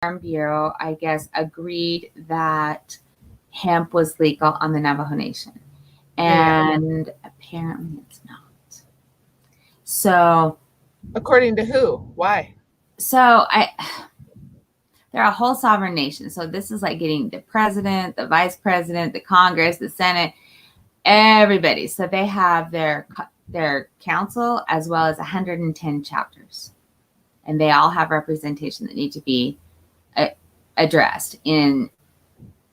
Farm Bureau, I guess, agreed that hemp was legal on the Navajo Nation. And apparently it's not. So, according to who? Why? So they're a whole sovereign nation. So this is like getting the president, the vice president, the Congress, the Senate, everybody. So they have their council as well as 110 chapters, and they all have representation that need to be addressed. In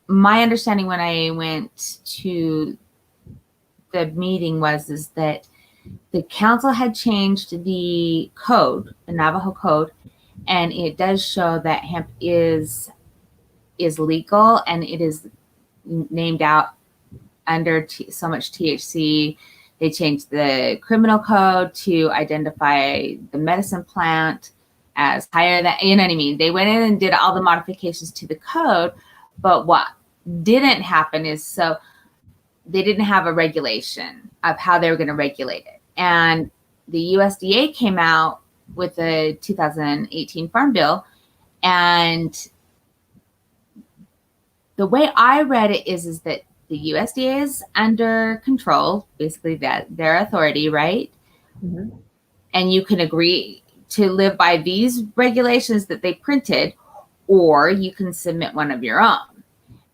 my understanding, when I went to the meeting, is that the council had changed the code, the Navajo code, and it does show that hemp is legal, and it is named out under so much THC. They changed the criminal code to identify the medicine plant as higher than, you know what I mean? They went in and did all the modifications to the code, but what didn't happen is, so they didn't have a regulation of how they were going to regulate it. And the USDA came out with the 2018 Farm Bill, and the way I read it is that the USDA is under control, basically that their authority, right? Mm-hmm. And you can agree to live by these regulations that they printed, or you can submit one of your own.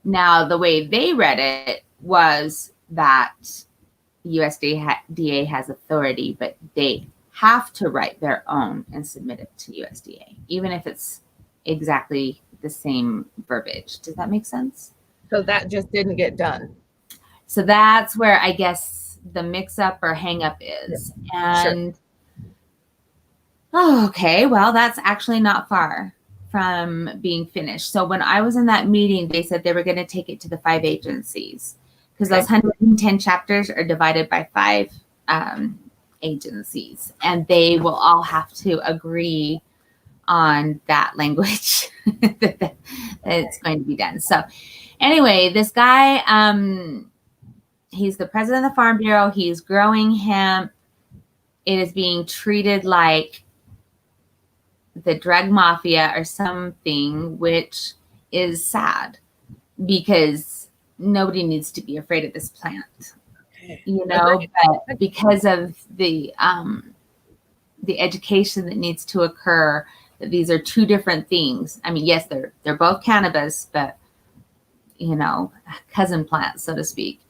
Now, the way they read it was that USDA has authority, but they have to write their own and submit it to USDA, even if it's exactly the same verbiage. Does that make sense? So that just didn't get done. So that's where I guess the mix-up or hang-up is. Yeah. And okay, well, that's actually not far from being finished. So when I was in that meeting, they said they were going to take it to the 5 agencies, because those 110 chapters are divided by 5 agencies, and they will all have to agree on that language that it's going to be done. So anyway, this guy, he's the president of the Farm Bureau. He's growing hemp. It is being treated like the drug mafia or something, which is sad, because nobody needs to be afraid of this plant, you know, but because of the education that needs to occur, that these are 2 different things. I mean, yes, they're both cannabis, but, you know, cousin plants, so to speak.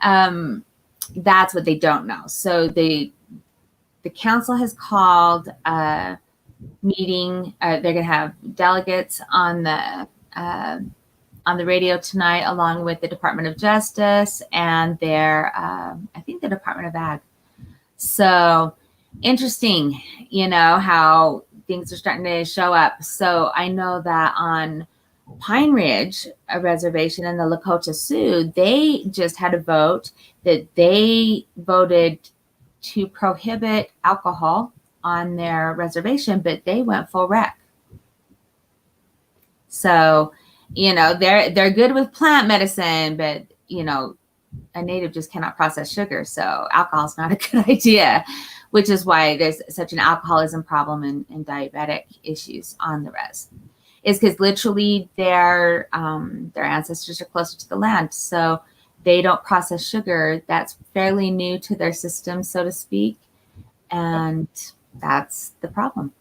That's what they don't know. So the council has called a meeting. They're going to have delegates on the radio tonight, along with the Department of Justice and their, I think, the Department of Ag. So interesting, you know, how things are starting to show up. So I know that on Pine Ridge, a reservation in the Lakota Sioux, they just had a vote that they voted to prohibit alcohol on their reservation, but they went full rec. So, you know, they're good with plant medicine, but, you know, a native just cannot process sugar. So alcohol is not a good idea, which is why there's such an alcoholism problem and diabetic issues on the res. Is because literally their ancestors are closer to the land. So they don't process sugar. That's fairly new to their system, so to speak. And that's the problem.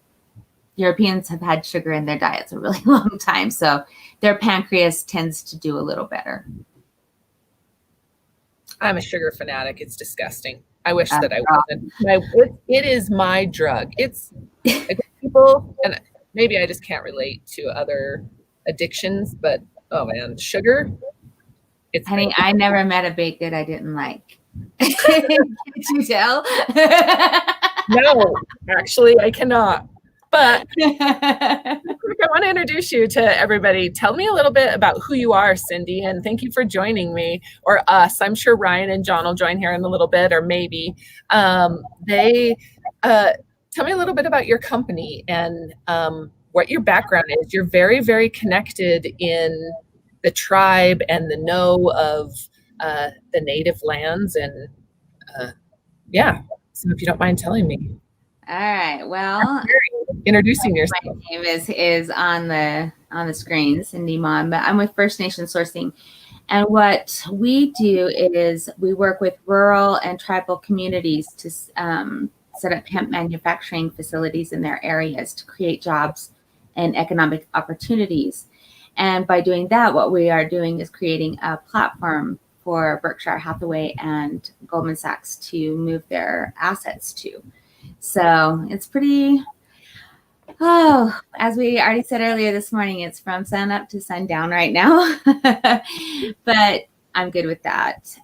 Europeans have had sugar in their diets a really long time, so their pancreas tends to do a little better. I'm a sugar fanatic. It's disgusting. I wish that I wasn't. It is my drug. It's people, and maybe I just can't relate to other addictions, but oh man, sugar. Honey, I never met a baked good I didn't like. Can you tell? No, actually, I cannot. But I want to introduce you to everybody. Tell me a little bit about who you are, Cindy, and thank you for joining me, or us. I'm sure Ryan and John will join here in a little bit, or maybe. Tell me a little bit about your company and what your background is. You're very, very connected in the tribe and the know of the native lands, and yeah. So if you don't mind telling me. All right. Well, introducing yourself. My name is on the on the screen, Cindy Maughan, but I'm with First Nation Sourcing. And what we do is we work with rural and tribal communities to set up hemp manufacturing facilities in their areas to create jobs and economic opportunities. And by doing that, what we are doing is creating a platform for Berkshire Hathaway and Goldman Sachs to move their assets to. So it's pretty, as we already said earlier this morning, it's from sun up to sundown right now. But I'm good with that.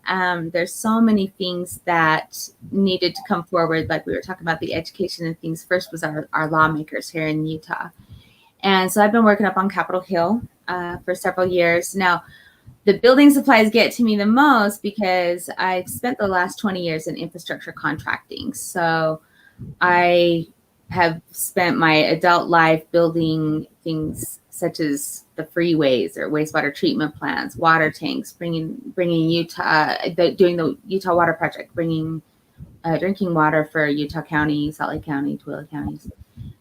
There's so many things that needed to come forward. Like we were talking about the education and things. First was our lawmakers here in Utah. And so I've been working up on Capitol Hill for several years. Now, the building supplies get to me the most because I've spent the last 20 years in infrastructure contracting. So I have spent my adult life building things such as the freeways or wastewater treatment plants, water tanks, bringing Utah, doing the Utah Water Project, bringing drinking water for Utah County, Salt Lake County, Tooele counties.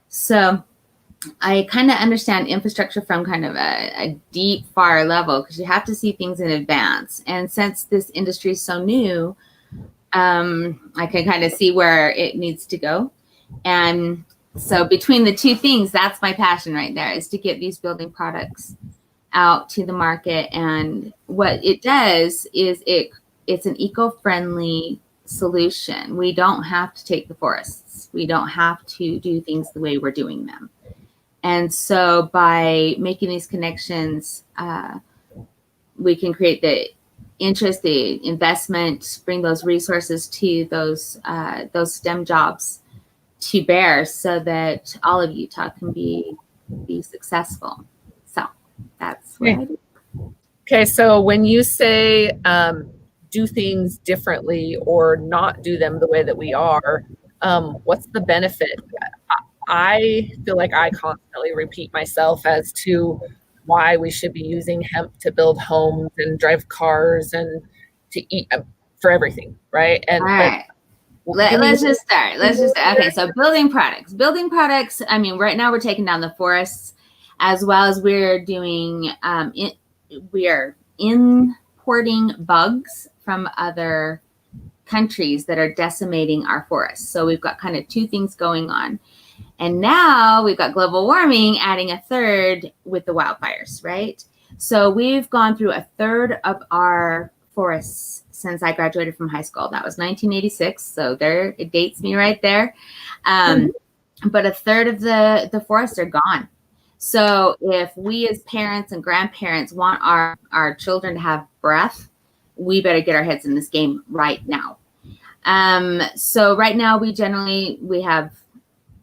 So I kind of understand infrastructure from kind of a deep, far level because you have to see things in advance. And since this industry is so new, I can kind of see where it needs to go. And so between the two things, that's my passion right there, is to get these building products out to the market. And what it does is it's an eco-friendly solution. We don't have to take the forests. We don't have to do things the way we're doing them. And so by making these connections, we can create the interest, the investment, bring those resources to those STEM jobs to bear so that all of Utah can be successful. So that's what I do. Okay, so when you say do things differently or not do them the way that we are, what's the benefit? I feel like I constantly repeat myself as to why we should be using hemp to build homes and drive cars and to eat for everything, right? And all right. Let's just start. Okay, so building products. I mean, right now we're taking down the forests, as well as we're doing, we are importing bugs from other countries that are decimating our forests. So we've got kind of two things going on. And now we've got global warming adding a third with the wildfires, right? So we've gone through a third of our forests since I graduated from high school. That was 1986. So there, it dates me right there. But a third of the forests are gone. So if we as parents and grandparents want our children to have breath, we better get our heads in this game right now. So right now we have,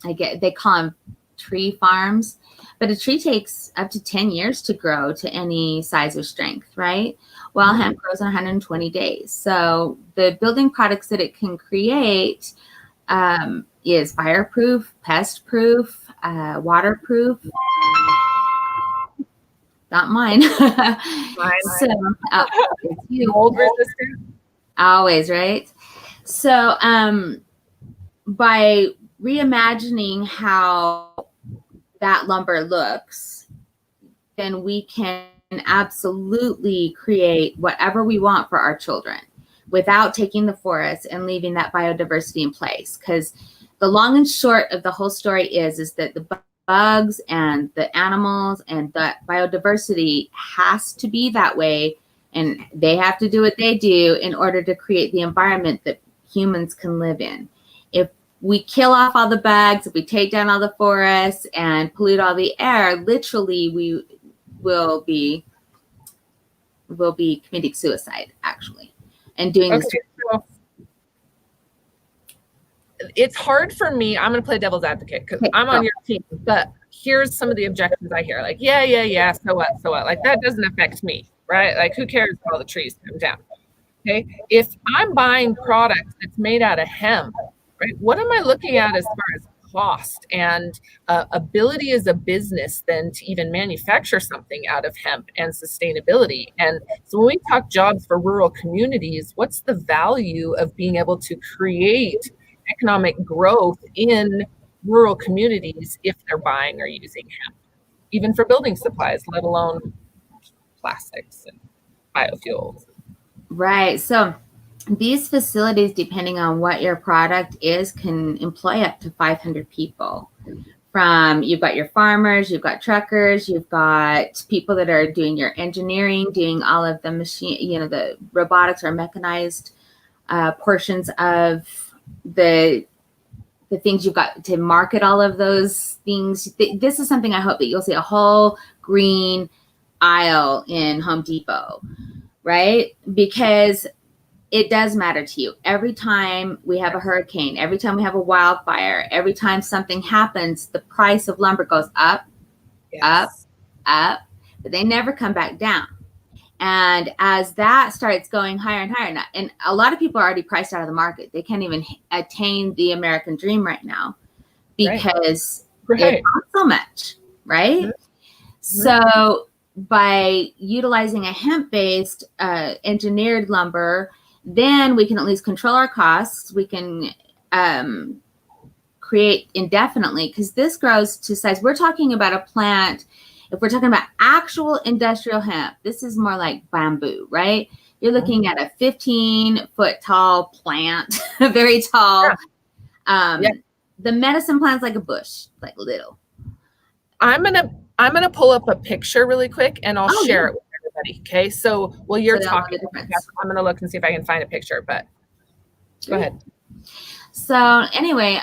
they call them tree farms, but a tree takes up to 10 years to grow to any size or strength, right? While hemp grows in 120 days. So the building products that it can create is fireproof, pest-proof, waterproof. Not mine. So, it's you. Mold resistant. Always, right? So by reimagining how that lumber looks, then we can absolutely create whatever we want for our children without taking the forest and leaving that biodiversity in place. Because the long and short of the whole story is that the bugs and the animals and the biodiversity has to be that way, and they have to do what they do in order to create the environment that humans can live in. If we kill off all the bugs, if we take down all the forests and pollute all the air, literally we will be committing suicide, actually, and doing this. So it's hard for me. I'm going to play devil's advocate because I'm on your team, but here's some of the objections I hear. Like, yeah. So what? Like, that doesn't affect me, right? Like, who cares if all the trees come down? Okay. If I'm buying products that's made out of hemp, right? What am I looking at as far as cost and ability as a business then to even manufacture something out of hemp and sustainability? And so when we talk jobs for rural communities, what's the value of being able to create economic growth in rural communities if they're buying or using hemp? even for building supplies, let alone plastics and biofuels. Right. So these facilities, depending on what your product is, can employ up to 500 people. From you've got your farmers, you've got truckers, you've got people that are doing your engineering, doing all of the machine, the robotics or mechanized portions of the things. You've got to market all of those things. This is something I hope that you'll see a whole green aisle in Home Depot, right? Because it does matter to you. Every time we have a hurricane, every time we have a wildfire, every time something happens, the price of lumber goes up, Yes. up, but they never come back down. And as that starts going higher and higher, and a lot of people are already priced out of the market. They can't even attain the American dream right now because it costs so much, right? Mm-hmm. So by utilizing a hemp-based engineered lumber, then we can at least control our costs. We can create indefinitely, because this grows to size. We're talking about a plant. If we're talking about actual industrial hemp, this is more like bamboo, right? You're looking at a 15-foot tall plant, very tall. The medicine plant's like a bush, like little. I'm gonna pull up a picture really quick, and I'll share it with everybody. Okay, so while you're talking, I'm gonna look and see if I can find a picture. But go ahead. So anyway,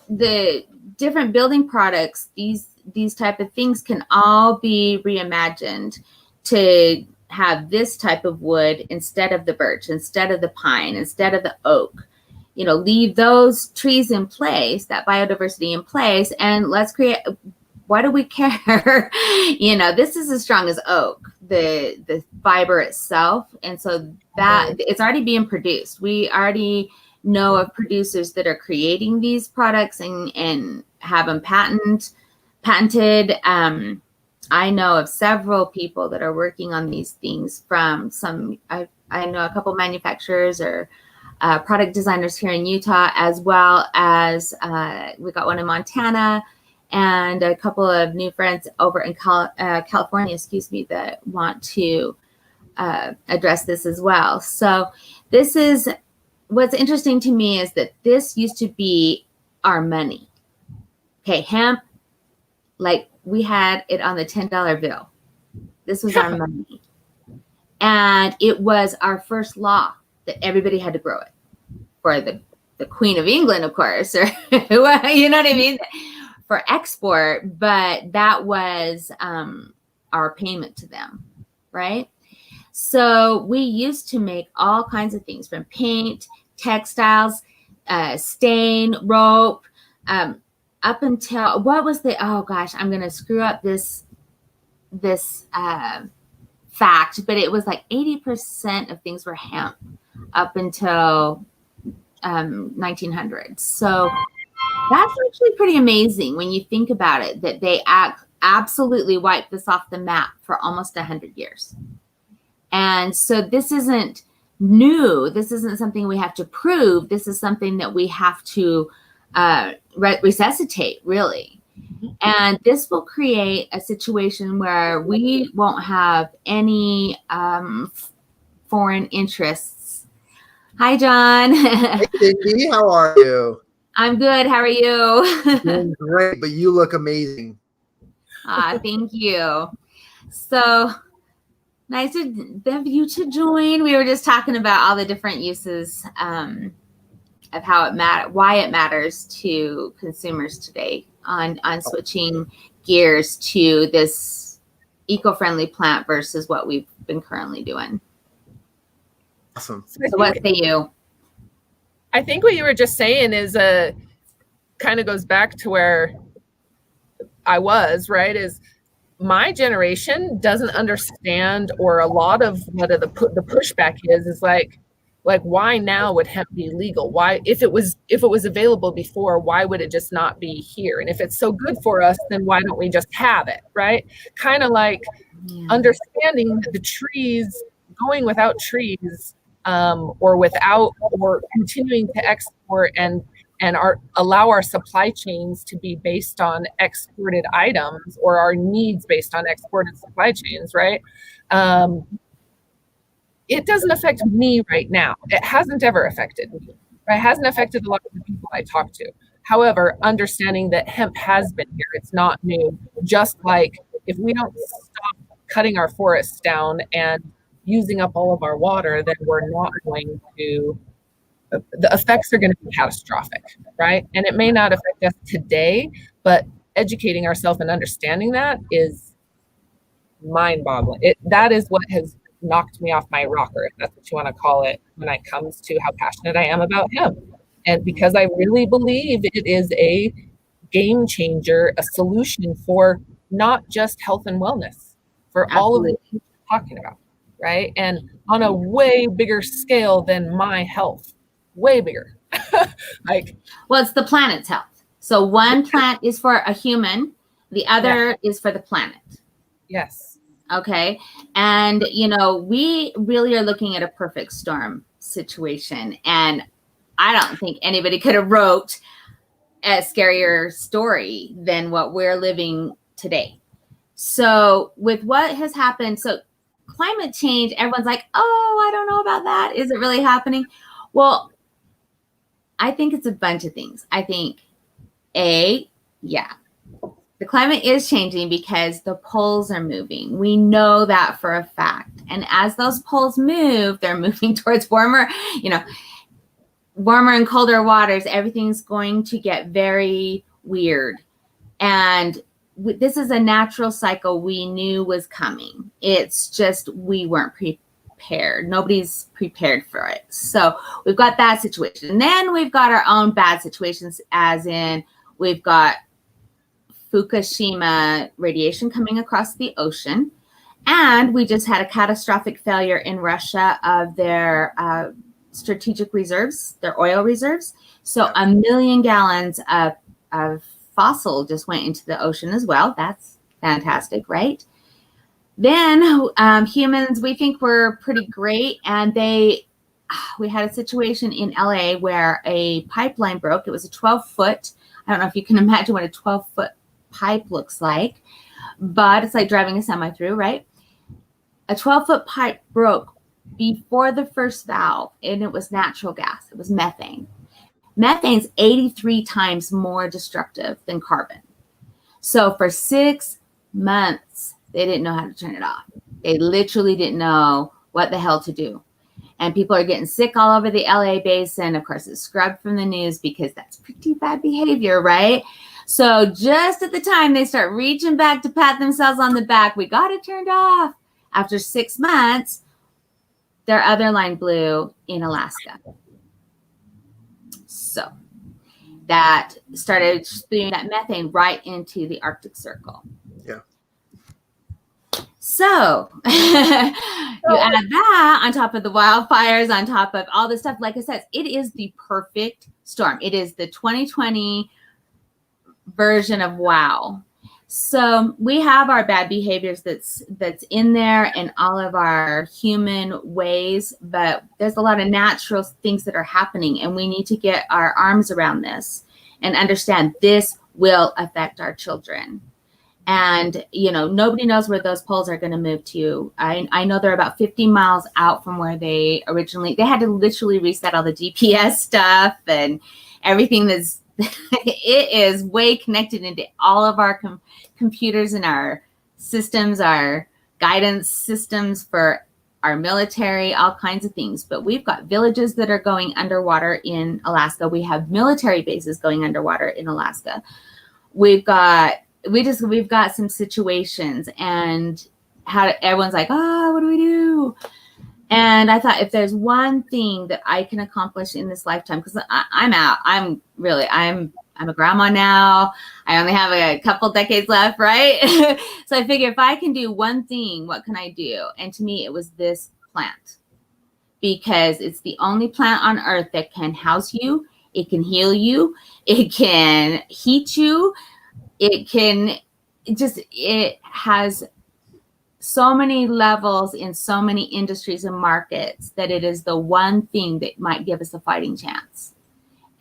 the different building products, these type of things can all be reimagined to have this type of wood instead of the birch, instead of the pine, instead of the oak. Leave those trees in place, that biodiversity in place, and let's create. Why do we care? This is as strong as oak, the fiber itself. And so that it's already being produced. We already know of producers that are creating these products and have them patented. I know of several people that are working on these things from I know a couple manufacturers or product designers here in Utah, as well as we got one in Montana, and a couple of new friends over in California, that want to address this as well. So this is what's interesting to me, is that this used to be our money. Okay, hemp, like we had it on the $10 bill. This was our money. And it was our first law that everybody had to grow it for the Queen of England, of course, or you know what I mean? For export, but that was our payment to them, right? So we used to make all kinds of things, from paint, textiles, stain, rope, up until what was oh gosh, I'm gonna screw up this fact, but it was like 80% of things were hemp up until 1900s. So that's actually pretty amazing when you think about it, that they absolutely wiped this off the map for almost 100 years. And so this isn't new. This isn't something we have to prove. This is something that we have to resuscitate, really. And this will create a situation where we won't have any foreign interests. Hi, John. Hey, Cindy, how are you? I'm good. How are you? Doing great, but you look amazing. Thank you. So nice of you to join. We were just talking about all the different uses of how why it matters to consumers today on switching gears to this eco-friendly plant versus what we've been currently doing. Awesome. So what say you? I think what you were just saying is kind of goes back to where I was, right? Is my generation doesn't understand, or a lot of what the pushback is like why now would hemp be legal? Why, if it was available before, why would it just not be here? And if it's so good for us, then why don't we just have it, right? Kind of like understanding that the trees, going without trees, or continuing to export and and allow our supply chains to be based on exported items, or our needs based on exported supply chains, right? It doesn't affect me right now. It hasn't ever affected me. Right? It hasn't affected a lot of the people I talk to. However, understanding that hemp has been here, it's not new. Just like if we don't stop cutting our forests down and using up all of our water, then we're not going to, the effects are going to be catastrophic, right? And it may not affect us today, but educating ourselves and understanding that is mind-boggling. That is what has knocked me off my rocker, if that's what you want to call it, when it comes to how passionate I am about hemp. And because I really believe it is a game changer, a solution for not just health and wellness, for Absolutely. all of the things we're talking about, right? And on a way bigger scale than my health, way bigger. Well, it's the planet's health. So one plant is for a human, the other is for the planet. Yes. Okay. And, we really are looking at a perfect storm situation. And I don't think anybody could have wrote a scarier story than what we're living today. So with what has happened, so climate change, everyone's like, oh, I don't know about that. Is it really happening? Well, I think it's a bunch of things. I think the climate is changing because the poles are moving. We know that for a fact. And as those poles move, they're moving towards warmer and colder waters. Everything's going to get very weird. And this is a natural cycle we knew was coming. It's just we weren't prepared. Nobody's prepared for it. So we've got that situation. And then we've got our own bad situations, as in we've got Fukushima radiation coming across the ocean. And we just had a catastrophic failure in Russia of their strategic reserves, their oil reserves. So 1 million gallons of fossil just went into the ocean as well. That's fantastic, right? Then humans, we think we're pretty great. And we had a situation in LA where a pipeline broke. It was a 12-foot. I don't know if you can imagine what a 12-foot pipe looks like, but it's like driving a semi through, right? A 12-foot pipe broke before the first valve, and it was natural gas. It was methane. Methane's 83 times more destructive than carbon. So for 6 months, they didn't know how to turn it off. They literally didn't know what the hell to do. And people are getting sick all over the LA basin. Of course, it's scrubbed from the news because that's pretty bad behavior, right? So just at the time they start reaching back to pat themselves on the back, we got it turned off. After 6 months, their other line blew in Alaska. So that started spewing that methane right into the Arctic Circle. Yeah. So you add that on top of the wildfires, on top of all this stuff. Like I said, it is the perfect storm. It is the 2020 version of wow. So we have our bad behaviors that's in there and all of our human ways, but there's a lot of natural things that are happening, and we need to get our arms around this and understand this will affect our children. And, nobody knows where those poles are going to move to. I know they're about 50 miles out from where they had to literally reset all the GPS stuff and everything it is way connected into all of our computers and our systems, our guidance systems for our military, all kinds of things. But we've got villages that are going underwater in Alaska. We have military bases going underwater in Alaska. We've got some situations, and everyone's like, what do we do? And I thought, if there's one thing that I can accomplish in this lifetime, because I'm out, I'm a grandma now. I only have a couple decades left, right? So I figure if I can do one thing, what can I do? And to me, it was this plant, because it's the only plant on earth that can house you. It can heal you. It can heat you. It has so many levels in so many industries and markets that it is the one thing that might give us a fighting chance.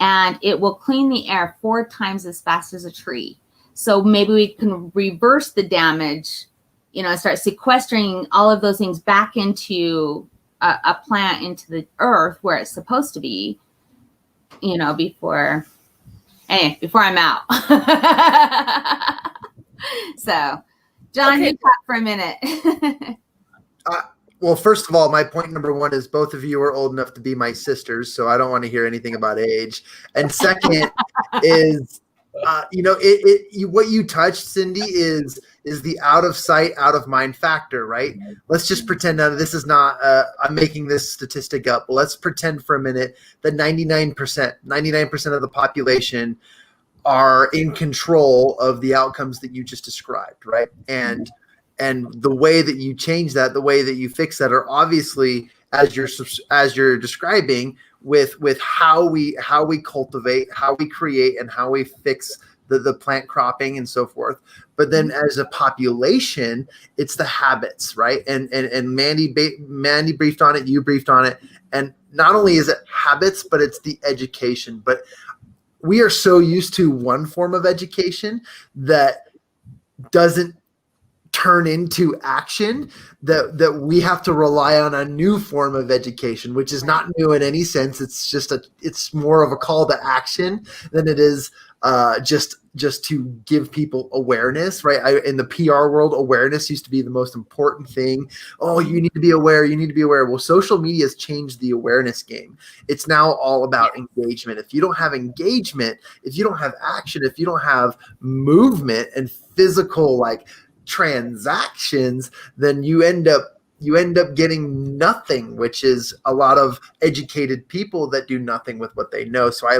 and it will clean the air 4 times as fast as a tree. So maybe we can reverse the damage, and start sequestering all of those things back into a plant, into the earth where it's supposed to be, before I'm out. So, John, you talk for a minute. Well, first of all, my point number 1 is both of you are old enough to be my sisters, so I don't want to hear anything about age. And second is, what you touched, Cindy, is the out of sight, out of mind factor, right? Let's just pretend that this is not, I'm making this statistic up, but let's pretend for a minute that 99% of the population are in control of the outcomes that you just described, right? And the way that you change that, the way that you fix that, are obviously, as you're describing, with how we cultivate, how we create, and how we fix the plant cropping and so forth. But then as a population, it's the habits, right? And Mandy briefed on it, you briefed on it. And not only is it habits, but it's the education. But we are so used to one form of education that doesn't turn into action, that we have to rely on a new form of education, which is not new in any sense. It's more of a call to action than it is just to give people awareness, right? In the PR world, awareness used to be the most important thing. Oh, you need to be aware. You need to be aware. Well, social media has changed the awareness game. It's now all about engagement. If you don't have engagement, if you don't have action, if you don't have movement and physical transactions, then you end up getting nothing, which is a lot of educated people that do nothing with what they know. So I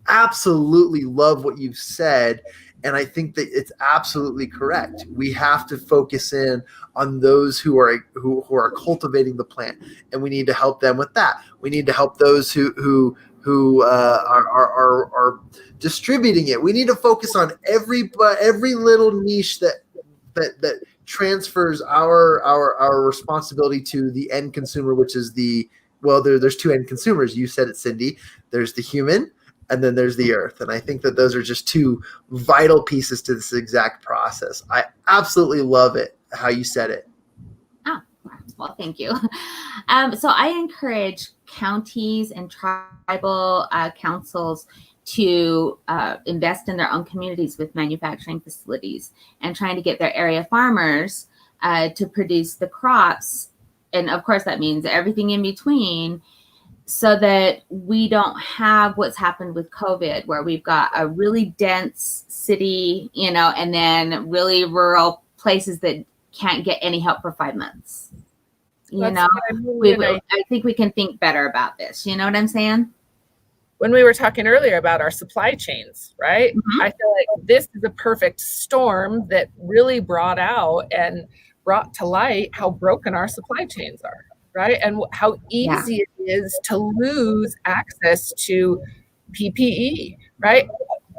absolutely love what you've said. And I think that it's absolutely correct. We have to focus in on those who are cultivating the plant, and we need to help them with that. We need to help those who are distributing it. We need to focus on every little niche that transfers our responsibility to the end consumer, which is there's 2 end consumers. You said it, Cindy. There's the human, and then there's the earth. And I think that those are just 2 vital pieces to this exact process. I absolutely love it, how you said it. Oh, well, thank you. So I encourage counties and tribal councils to invest in their own communities with manufacturing facilities and trying to get their area farmers to produce the crops. And of course, that means everything in between, so that we don't have what's happened with COVID, where we've got a really dense city, and then really rural places that can't get any help for 5 months. I think we can think better about this. You know what I'm saying? When we were talking earlier about our supply chains, right? Mm-hmm. I feel like this is a perfect storm that really brought to light how broken our supply chains are, right? And how easy it is to lose access to PPE, right?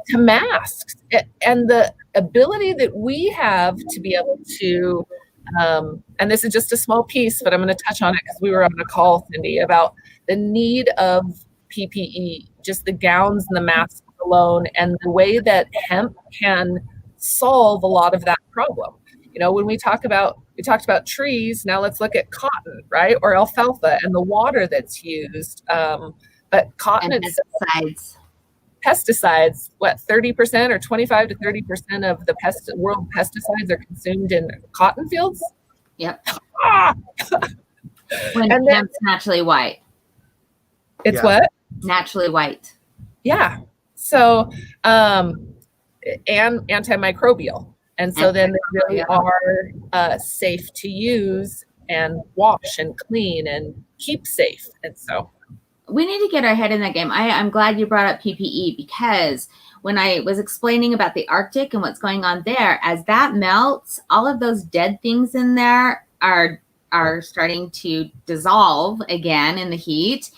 To masks, and the ability that we have to be able to, and this is just a small piece, but I'm going to touch on it because we were on a call, Cindy, about the need of PPE, just the gowns and the masks alone, and the way that hemp can solve a lot of that problem. When we talked about trees, now let's look at cotton, right? Or alfalfa, and the water that's used. But cotton and pesticides, what, 30% or 25 to 30% of the world pesticides are consumed in cotton fields? Yep. When hemp's naturally white. It's what? Naturally white. Yeah. So, and antimicrobial. And so then they really are safe to use and wash and clean and keep safe. And so we need to get our head in that game. I'm glad you brought up PPE, because when I was explaining about the Arctic and what's going on there, as that melts, all of those dead things in there are starting to dissolve again in the heat,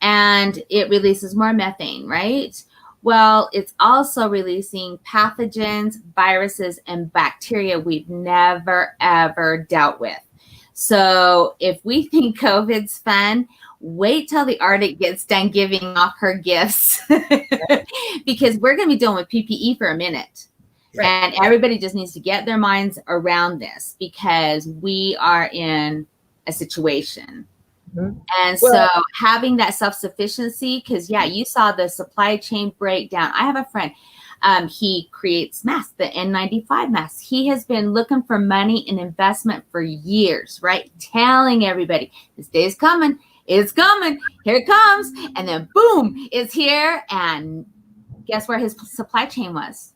and it releases more methane, right? Well, it's also releasing pathogens, viruses, and bacteria we've never, ever dealt with. So if we think COVID's fun, wait till the Arctic gets done giving off her gifts because we're going to be dealing with PPE for a minute. Right. And everybody just needs to get their minds around this because we are in a situation. Mm-hmm. And so having that self-sufficiency, because you saw the supply chain breakdown. I have a friend, he creates masks, the N95 masks. He has been looking for money and investment for years, right? Telling everybody, this day is coming. It's coming. Here it comes. And then boom, it's here. And guess where his supply chain was?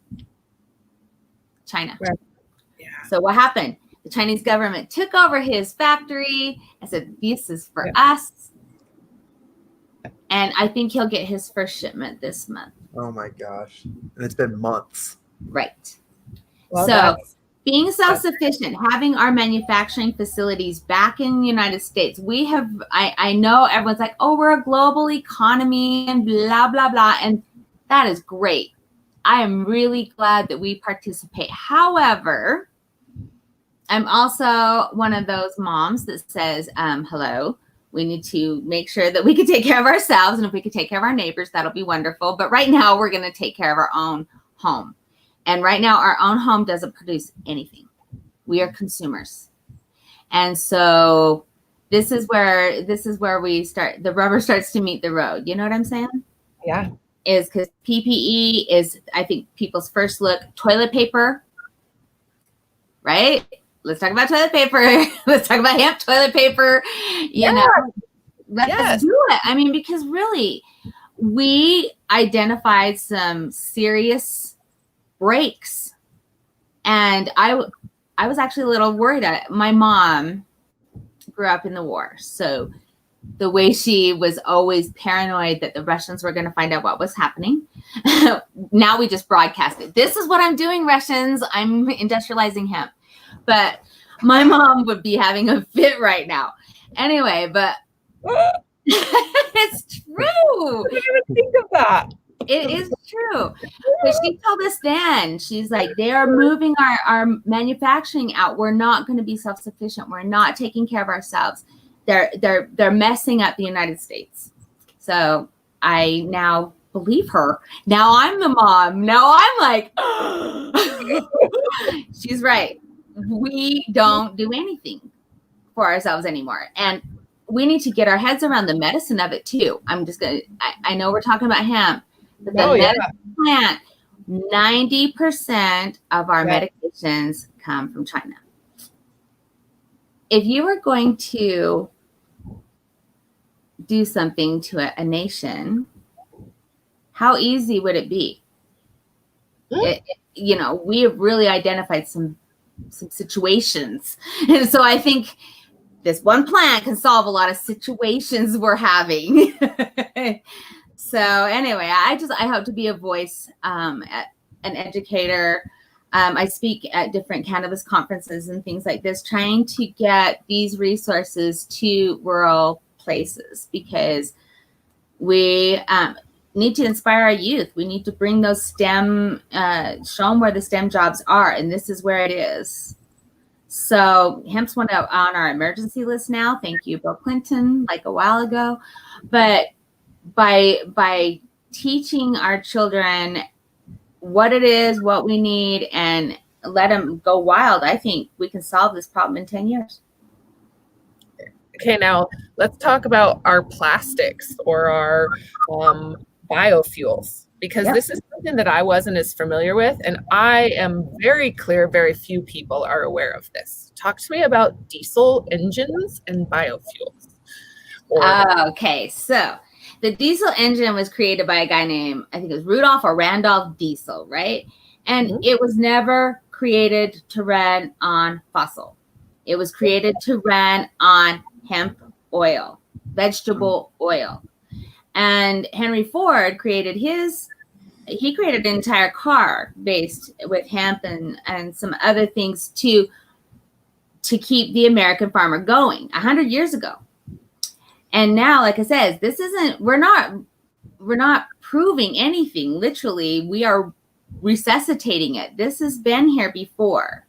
China. Right. Yeah. So what happened? The Chinese government took over his factory and said, this is for us. And I think he'll get his first shipment this month. Oh my gosh. And it's been months. Right. Well, so being self-sufficient, having our manufacturing facilities back in the United States, we have, I know everyone's like, oh, we're a global economy and blah, blah, blah. And that is great. I am really glad that we participate. However, I'm also one of those moms that says, hello, we need to make sure that we can take care of ourselves. And if we can take care of our neighbors, that'll be wonderful. But right now we're going to take care of our own home. And right now our own home doesn't produce anything. We are consumers. And so this is where we start, the rubber starts to meet the road. You know what I'm saying? Yeah. Is because PPE is, I think, people's first look. Toilet paper, right? Let's talk about toilet paper. Let's talk about hemp toilet paper. You know, let's do it. I mean, because really, we identified some serious breaks, and I was actually a little worried. My mom grew up in the war, so the way she was always paranoid that the Russians were going to find out what was happening. Now we just broadcast it. This is what I'm doing, Russians. I'm industrializing hemp. But my mom would be having a fit right now. Anyway, but it's true. I didn't even think of that. It is true. But she told us then, she's like, they are moving our manufacturing out. We're not going to be self-sufficient. We're not taking care of ourselves. They're messing up the United States. So I now believe her. Now I'm the mom. Now I'm like, she's right. We don't do anything for ourselves anymore. And we need to get our heads around the medicine of it too. I know we're talking about hemp, but the medicine plant, 90% of our medications come from China. If you were going to do something to a nation, how easy would it be? We have really identified some situations. And so I think this one plant can solve a lot of situations we're having. So anyway, I hope to be a voice, an educator. I speak at different cannabis conferences and things like this, trying to get these resources to rural places because we need to inspire our youth. We need to bring those STEM, show them where the STEM jobs are, and this is where it is. So hemp's one on our emergency list now. Thank you, Bill Clinton, like a while ago. But by teaching our children what it is, what we need, and let them go wild, I think we can solve this problem in 10 years. Okay, now let's talk about our plastics or our biofuels, because this is something that I wasn't as familiar with, and I am very clear very few people are aware of this. Talk to me about diesel engines and biofuels. Okay, so the diesel engine was created by a guy named, I think it was Rudolph or Randolph Diesel, right? And it was never created to run on fossil. It was created to run on hemp oil, vegetable oil. And Henry Ford created an entire car based with hemp and some other things to keep the American farmer going 100 years ago. And now, like I said, we're not proving anything. Literally, we are resuscitating it. This has been here before.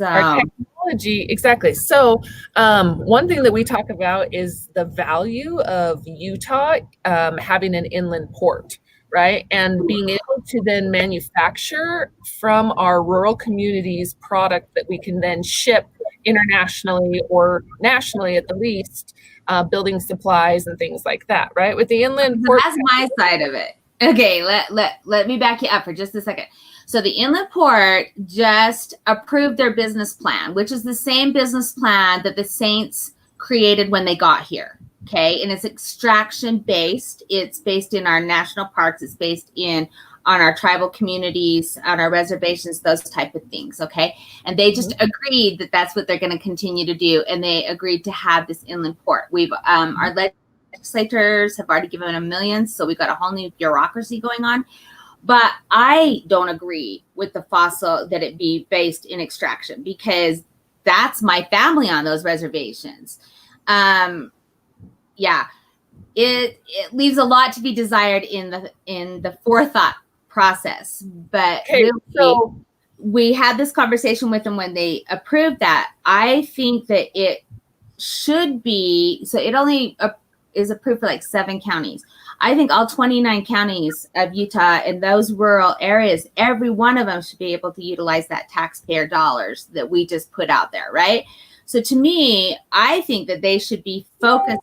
Our technology, exactly. So one thing that we talk about is the value of Utah having an inland port, right? And being able to then manufacture from our rural communities product that we can then ship internationally or nationally at the least, building supplies and things like that, right? With the inland port. That's my side of it. Okay, let me back you up for just a second. So the inland port just approved their business plan, which is the same business plan that the Saints created when they got here. Okay, and it's extraction based. It's based in our national parks. It's based on our tribal communities, on our reservations, those type of things. Okay, and they just agreed that that's what they're going to continue to do, and they agreed to have this inland port. We've our legislators have already given them millions, so we've got a whole new bureaucracy going on. But I don't agree with the fossil that it be based in extraction, because that's my family on those reservations. Yeah, it leaves a lot to be desired in the forethought process. But Okay, really, so we had this conversation with them when they approved that. I think that it should be, so it only is approved for like 7 counties. I think all 29 counties of Utah and those rural areas, every one of them should be able to utilize that taxpayer dollars that we just put out there, right? So to me, I think that they should be focused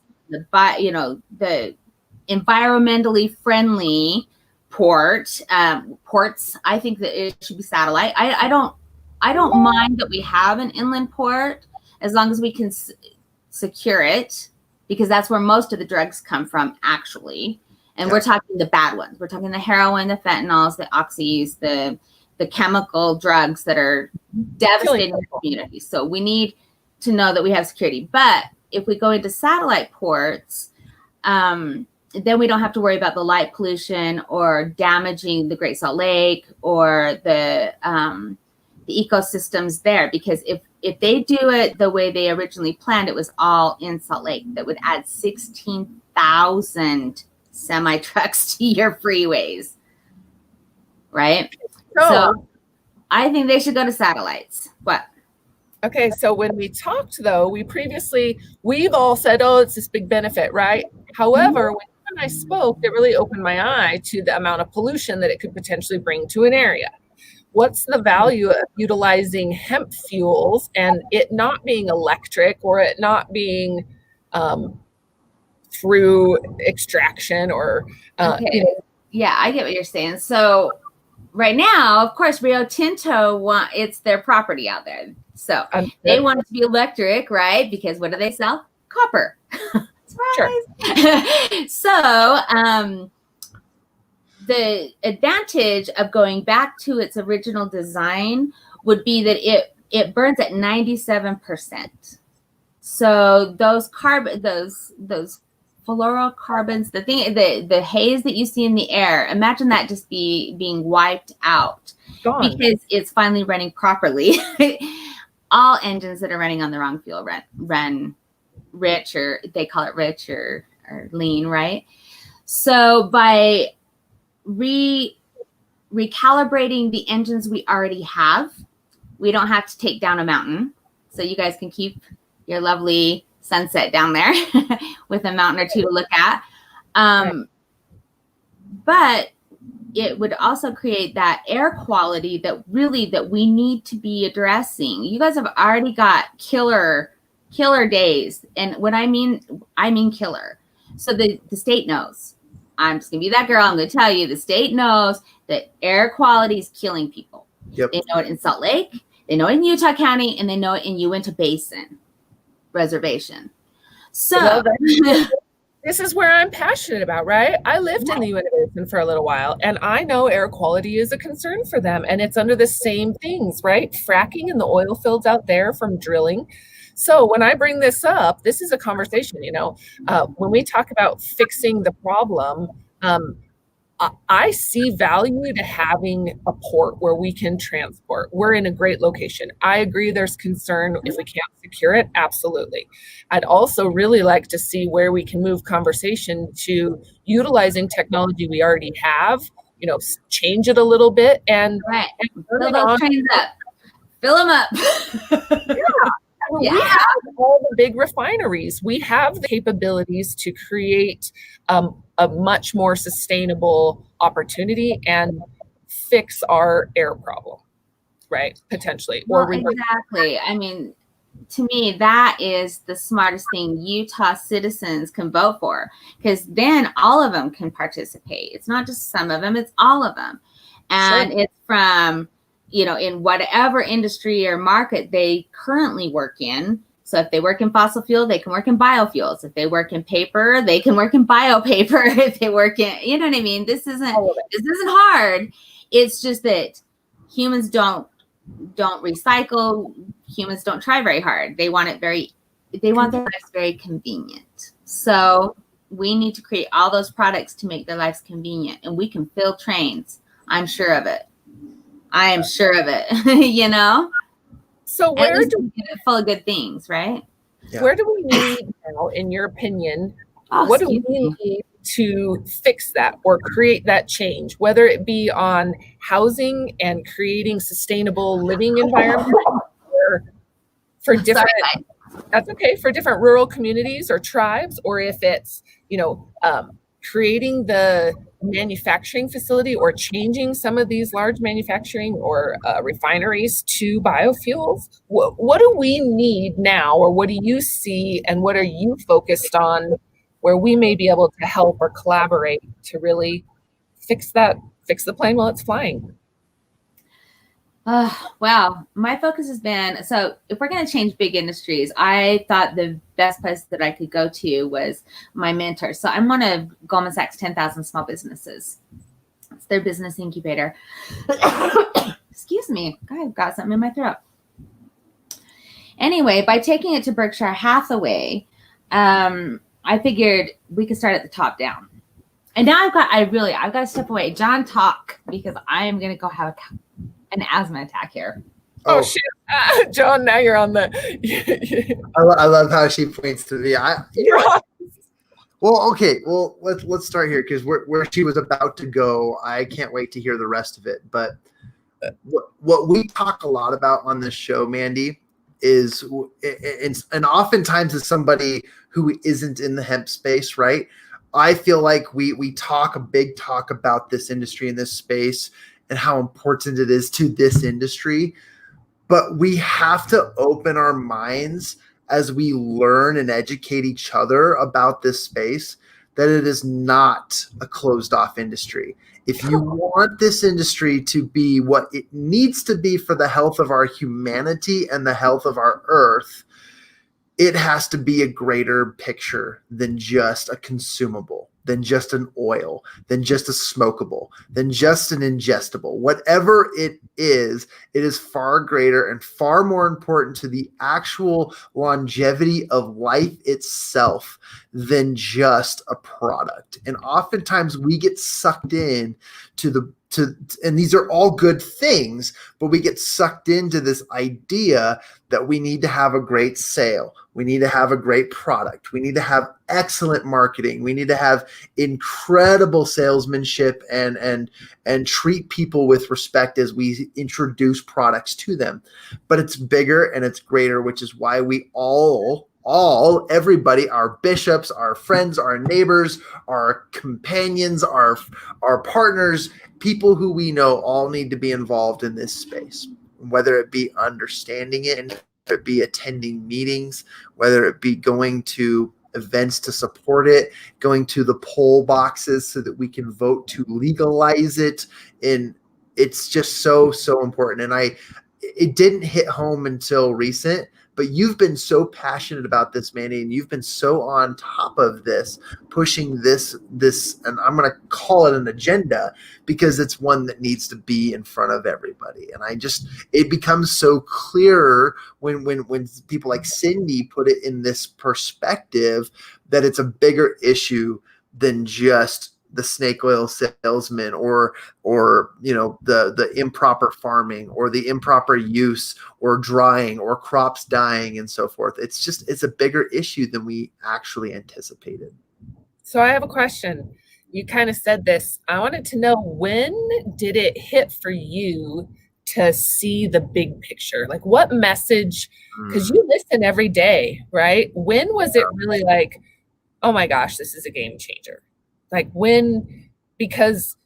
on the environmentally friendly ports. I think that it should be satellite. I don't mind that we have an inland port as long as we can secure it, because that's where most of the drugs come from, actually. And we're talking the bad ones. We're talking the heroin, the fentanyls, the oxys, the chemical drugs that are devastating the community. So we need to know that we have security. But if we go into satellite ports, then we don't have to worry about the light pollution or damaging the Great Salt Lake or the ecosystems there. Because if they do it the way they originally planned, it was all in Salt Lake. That would add 16,000 semi trucks to your freeways, right? So I think they should go to satellites. What? Okay, so when we talked, though, we've all said, oh, it's this big benefit, right? However, when I spoke, it really opened my eye to the amount of pollution that it could potentially bring to an area. What's the value of utilizing hemp fuels and it not being electric, or it not being through extraction or Yeah, I get what you're saying. So right now, of course, Rio Tinto it's their property out there. So they want it to be electric, right? Because what do they sell? Copper. Sure. So the advantage of going back to its original design would be that it burns at 97%. So those fluorocarbons, the haze that you see in the air, imagine that just being wiped out. Gone. Because it's finally running properly. All engines that are running on the wrong fuel run rich, or they call it rich or lean, right? So by recalibrating the engines we already have, we don't have to take down a mountain. So you guys can keep your lovely sunset down there with a mountain or two to look at. But it would also create that air quality that we need to be addressing. You guys have already got killer days. And what I mean killer. So the state knows. I'm just gonna be that girl. I'm gonna tell you, the state knows that air quality is killing people. Yep. They know it in Salt Lake, they know it in Utah County, and they know it in Uinta Basin Reservation. So this is where I'm passionate about, right? I lived in the Uinta Basin for a little while, and I know air quality is a concern for them, and it's under the same things, right? Fracking and the oil fields out there from drilling. So when I bring this up, this is a conversation, when we talk about fixing the problem, I see value to having a port where we can transport. We're in a great location. I agree there's concern if we can't secure it. Absolutely. I'd also really like to see where we can move conversation to utilizing technology we already have, change it a little bit and fill those trains up. Fill them up. We have all the big refineries. We have the capabilities to create a much more sustainable opportunity and fix our air problem, right? Potentially. Well, exactly. I mean, to me, that is the smartest thing Utah citizens can vote for, because then all of them can participate. It's not just some of them, it's all of them. And it's from, in whatever industry or market they currently work in. So if they work in fossil fuel, they can work in biofuels. If they work in paper, they can work in biopaper. If they work in, you know what I mean? This isn't hard. It's just that humans don't recycle. Humans don't try very hard. They want their lives very convenient. So we need to create all those products to make their lives convenient, and we can fill trains. I'm sure of it. I am sure of it. So where do we get it full of good things, right? Yeah. Where do we need now, in your opinion? What do we need to fix that or create that change, whether it be on housing and creating sustainable living environments, or for different, that's okay, for different rural communities or tribes, or if it's, creating the manufacturing facility or changing some of these large manufacturing or refineries to biofuels? What do we need now, or what do you see, and what are you focused on where we may be able to help or collaborate to really fix the plane while it's flying? Well, my focus has been, so if we're going to change big industries, I thought the best place that I could go to was my mentor. So I'm one of Goldman Sachs 10,000 Small Businesses. It's their business incubator. Excuse me. God, I've got something in my throat. Anyway, by taking it to Berkshire Hathaway, I figured we could start at the top down. And now I've got to step away. John, talk, because I am going to go have an asthma attack here. Oh shit, John! Now you're on the. I love how she points to me. Well, okay. Well, let's start here, because where she was about to go, I can't wait to hear the rest of it. But what we talk a lot about on this show, Mandy, is and oftentimes as somebody who isn't in the hemp space, right? I feel like we talk a big talk about this industry and this space and how important it is to this industry. But we have to open our minds as we learn and educate each other about this space, that it is not a closed off industry. If you want this industry to be what it needs to be for the health of our humanity and the health of our earth, it has to be a greater picture than just a consumable, than just an oil, than just a smokable, than just an ingestible. Whatever it is far greater and far more important to the actual longevity of life itself than just a product. And oftentimes we get sucked in and these are all good things, but we get sucked into this idea that we need to have a great sale. We need to have a great product. We need to have excellent marketing. We need to have incredible salesmanship and treat people with respect as we introduce products to them. But it's bigger and it's greater, which is why we everybody, our bishops, our friends, our neighbors, our companions, our partners, people who we know, all need to be involved in this space, whether it be understanding it, and whether it be attending meetings, whether it be going to events to support it, going to the poll boxes so that we can vote to legalize it. And it's just so important. And it didn't hit home until recent, but you've been so passionate about this, Manny, and you've been so on top of this, pushing this, and I'm going to call it an agenda, because it's one that needs to be in front of everybody. And it becomes so clearer when people like Cindy put it in this perspective that it's a bigger issue than just the snake oil salesman or the improper farming or the improper use or drying or crops dying and so forth. It's a bigger issue than we actually anticipated. So I have a question. You kind of said this. I wanted to know, when did it hit for you to see the big picture? Like what message, because you listen every day, right? When was it really like, oh my gosh, this is a game changer? Like when, because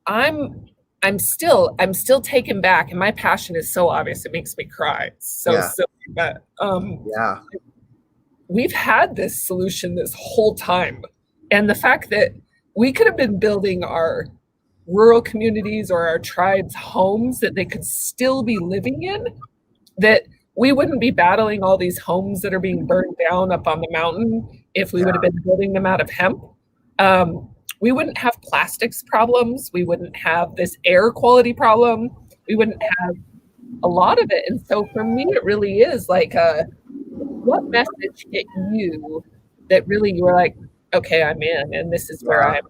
I'm still taken back, and my passion is so obvious, it makes me cry. It's so silly. But we've had this solution this whole time. And the fact that we could have been building our rural communities or our tribes homes that they could still be living in, that we wouldn't be battling all these homes that are being burned down up on the mountain if we would have been building them out of hemp. We wouldn't have plastics problems. We wouldn't have this air quality problem. We wouldn't have a lot of it. And so for me, it really is like, what message hit you that really you were like, okay, I'm in, and this is where I'm.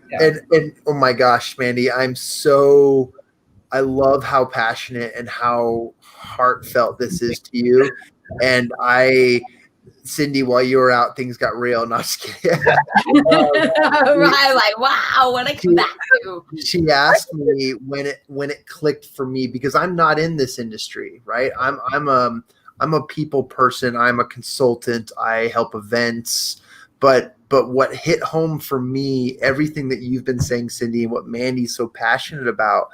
Yeah. And oh my gosh, Mandy, I love how passionate and how heartfelt this is to you. And Cindy, while you were out, things got real. Not just kidding. Right, like wow, what I come back to. She asked me when it clicked for me, because I'm not in this industry, right? I'm a people person. I'm a consultant. I help events, but what hit home for me, everything that you've been saying, Cindy, and what Mandy's so passionate about.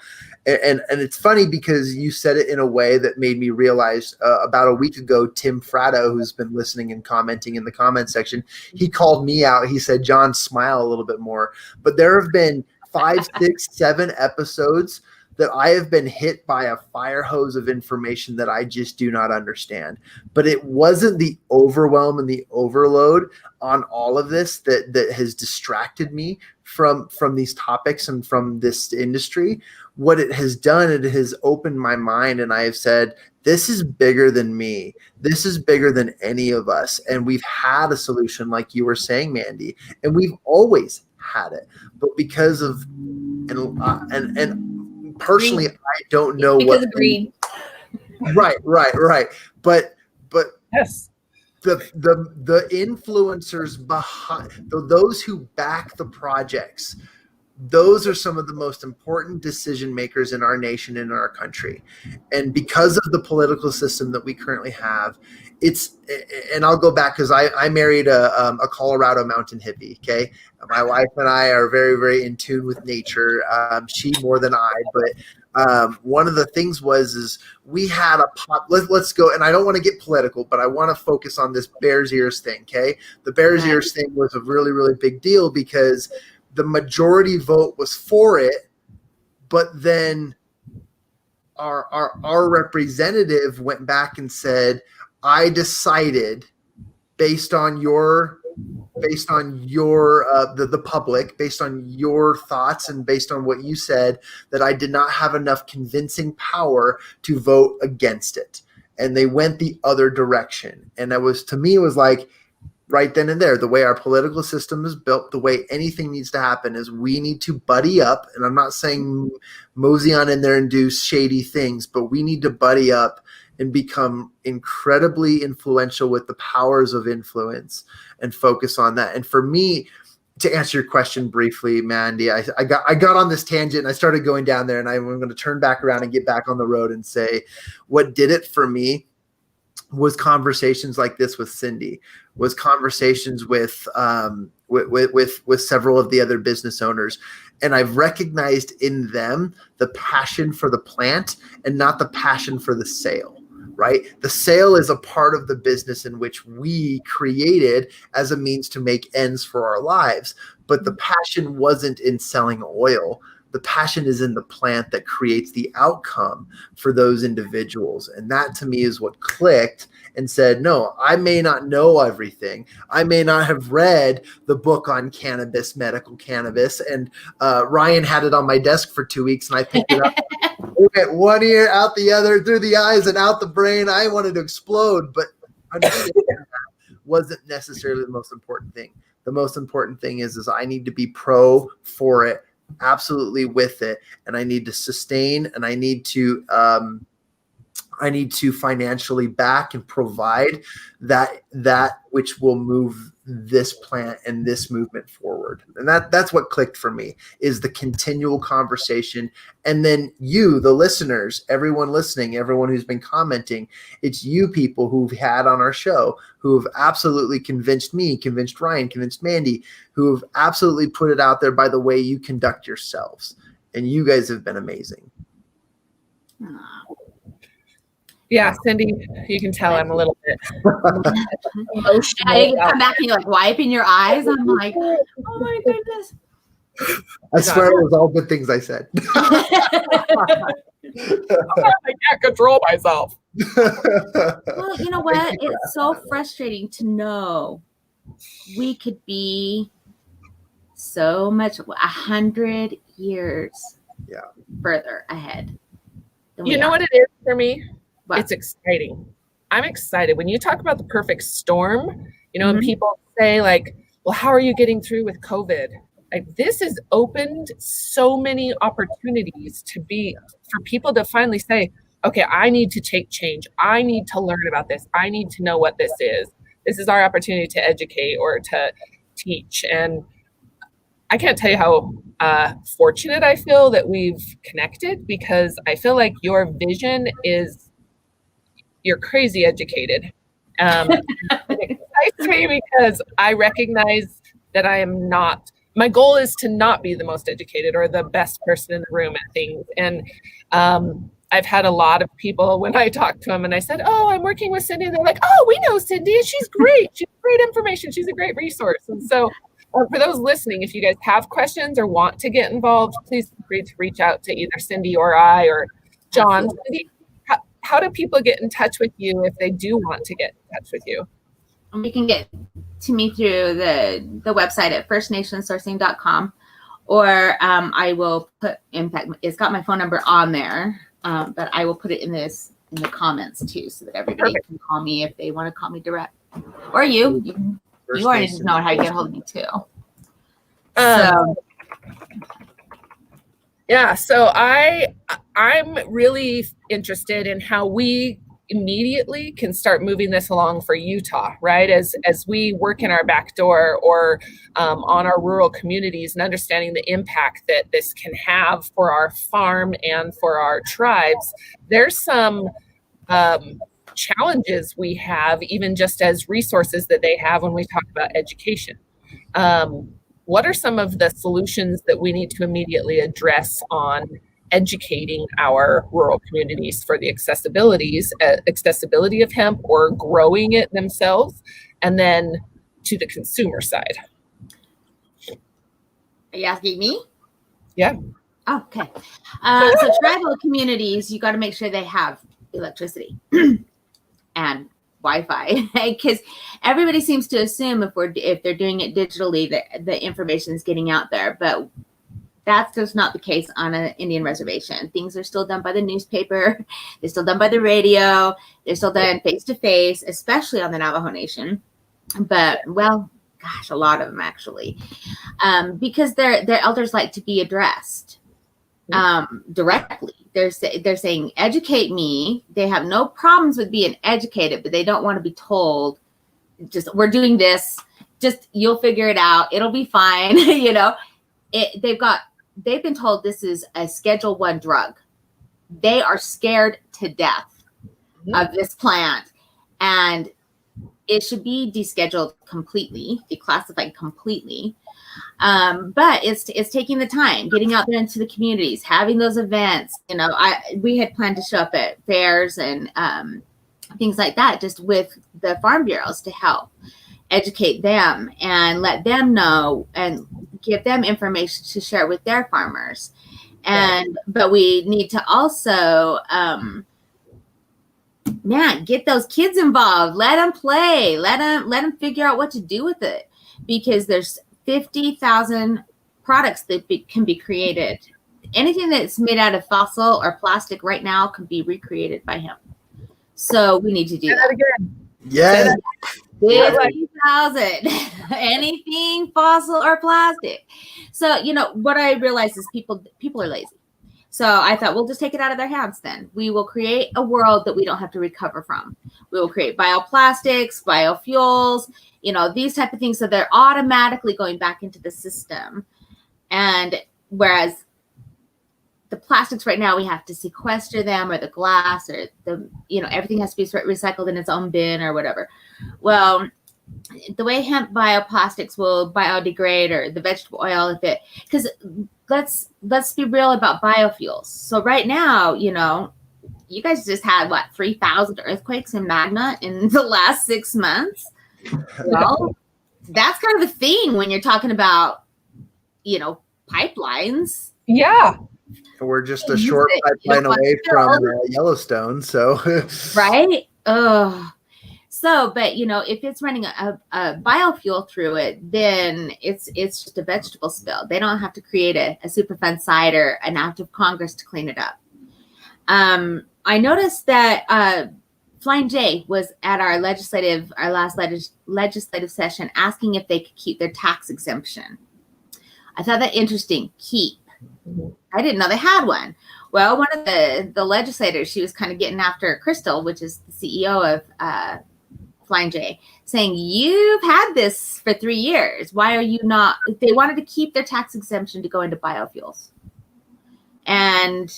And it's funny because you said it in a way that made me realize about a week ago, Tim Fratto, who's been listening and commenting in the comment section, he called me out. He said, John, smile a little bit more. But there have been 5, 6, 7 episodes that I have been hit by a fire hose of information that I just do not understand. But it wasn't the overwhelm and the overload on all of this that has distracted me from these topics and from this industry. What it has done, it has opened my mind, and I have said, this is bigger than me. This is bigger than any of us. And we've had a solution, like you were saying, Mandy, and we've always had it. But because of and personally, I don't know because of greed. Right. But yes, the influencers behind those who back the projects, those are some of the most important decision makers in our nation and in our country. And because of the political system that we currently have, and I'll go back because I married a Colorado mountain hippie. Okay. My wife and I are very, very in tune with nature. She more than I, but one of the things is we had let's go, and I don't want to get political, but I want to focus on this Bears Ears thing. Okay. The Bears Ears thing was a really, really big deal because the majority vote was for it, but then our representative went back and said, I decided based on the public, based on your thoughts and based on what you said, that I did not have enough convincing power to vote against it. And they went the other direction. And to me, it was like, right then and there, the way our political system is built, the way anything needs to happen is we need to buddy up. And I'm not saying mosey on in there and do shady things, but we need to buddy up and become incredibly influential with the powers of influence and focus on that. And for me, to answer your question briefly, Mandy, I got on this tangent and I started going down there, and I'm going to turn back around and get back on the road and say what did it for me was conversations like this with Cindy, was conversations with several of the other business owners. And I've recognized in them the passion for the plant and not the passion for the sale, right? The sale is a part of the business in which we created as a means to make ends for our lives. But the passion wasn't in selling oil. The passion is in the plant that creates the outcome for those individuals. And that to me is what clicked and said, no, I may not know everything. I may not have read the book on cannabis, medical cannabis. And Ryan had it on my desk for 2 weeks and I picked it up. Went one ear, out the other, through the eyes and out the brain. I wanted to explode, but understanding that wasn't necessarily the most important thing. The most important thing is I need to be pro for it, absolutely with it, and I need to sustain, and I need to I need to financially back and provide that which will move this plant and this movement forward. And that's what clicked for me, is the continual conversation. And then you, the listeners, everyone listening, everyone who's been commenting, it's you people who've had on our show who have absolutely convinced me, convinced Ryan, convinced Mandy, who have absolutely put it out there by the way you conduct yourselves. And you guys have been amazing. Yeah, Cindy, you can tell I'm a little bit emotional. Yeah, you come back and you're like wiping your eyes. I'm like, oh my goodness. I swear it was all good things I said. I can't control myself. Well, you know what? It's so frustrating to know we could be so much 100 years further ahead. You know what it is for me? What? It's exciting. I'm excited. When you talk about the perfect storm, you know, and people say like, well, how are you getting through with COVID? Like, this has opened so many opportunities for people to finally say, okay, I need to take change. I need to learn about this. I need to know what this is. This is our opportunity to educate or to teach. And I can't tell you how fortunate I feel that we've connected, because I feel like your vision is, you're crazy educated. It excites me because I recognize that I am not, my goal is to not be the most educated or the best person in the room at things. And I've had a lot of people, when I talk to them and I said, oh, I'm working with Cindy, they're like, oh, we know Cindy, and she's great. She's great information. She's a great resource. And so for those listening, if you guys have questions or want to get involved, please feel free to reach out to either Cindy or I or John. Cindy, how do people get in touch with you if they do want to get in touch with you? You can get to me through the website at firstnationsourcing.com, or I will put, in fact, it's got my phone number on there, but I will put it in the comments too, so that everybody can call me if they want to call me direct. Or you already know how to get a hold of me too. So I'm really interested in how we immediately can start moving this along for Utah, right? As we work in our back door or on our rural communities, and understanding the impact that this can have for our farm and for our tribes. There's some challenges we have, even just as resources that they have when we talk about education. What are some of the solutions that we need to immediately address on educating our rural communities for the accessibility of hemp or growing it themselves, and then to the consumer side? Are you asking me? Yeah. Oh, okay. So tribal communities, you got to make sure they have electricity and Wi-Fi, because everybody seems to assume if they're doing it digitally that the information is getting out there, but that's just not the case on an Indian reservation. Things are still done by the newspaper, they're still done by the radio, they're still done face to face, especially on the Navajo Nation. But well, gosh, a lot of them actually, because their elders like to be addressed directly. They're saying, educate me. They have no problems with being educated, but they don't want to be told, just, we're doing this, just, you'll figure it out, it'll be fine. You know, they've been told this is a Schedule I drug. They are scared to death of this plant, and it should be descheduled completely, declassified completely. But it's taking the time, getting out there into the communities, having those events. You know, we had planned to show up at fairs and things like that, just with the farm bureaus to help educate them and let them know and give them information to share with their farmers. But we need to also get those kids involved, let them play, let them figure out what to do with it, because there's 50,000 products that can be created. Anything that's made out of fossil or plastic right now can be recreated by hemp. So we need to do that again. Yes. 50,000. Anything fossil or plastic. So, you know, what I realize is people are lazy. So I thought, we'll just take it out of their hands then. We will create a world that we don't have to recover from. We will create bioplastics, biofuels, these type of things. So they're automatically going back into the system. And whereas the plastics right now, we have to sequester them, or the glass, or everything has to be recycled in its own bin or whatever. Well, the way hemp bioplastics will biodegrade, or the vegetable oil, because let's be real about biofuels. So right now, you guys just had 3,000 earthquakes in Magna in the last 6 months. Well, that's kind of a thing when you're talking about, pipelines. Yeah. We're just a short pipeline away from Yellowstone. So, right. So, but if it's running a biofuel through it, then it's just a vegetable spill. They don't have to create a Superfund site or an act of Congress to clean it up. I noticed that Flying J was at our last legislative session, asking if they could keep their tax exemption. I thought that interesting. Keep. I didn't know they had one. Well, one of the legislators, she was kind of getting after Crystal, which is the CEO of Flying J, saying, you've had this for 3 years. Why are you not? They wanted to keep their tax exemption to go into biofuels. And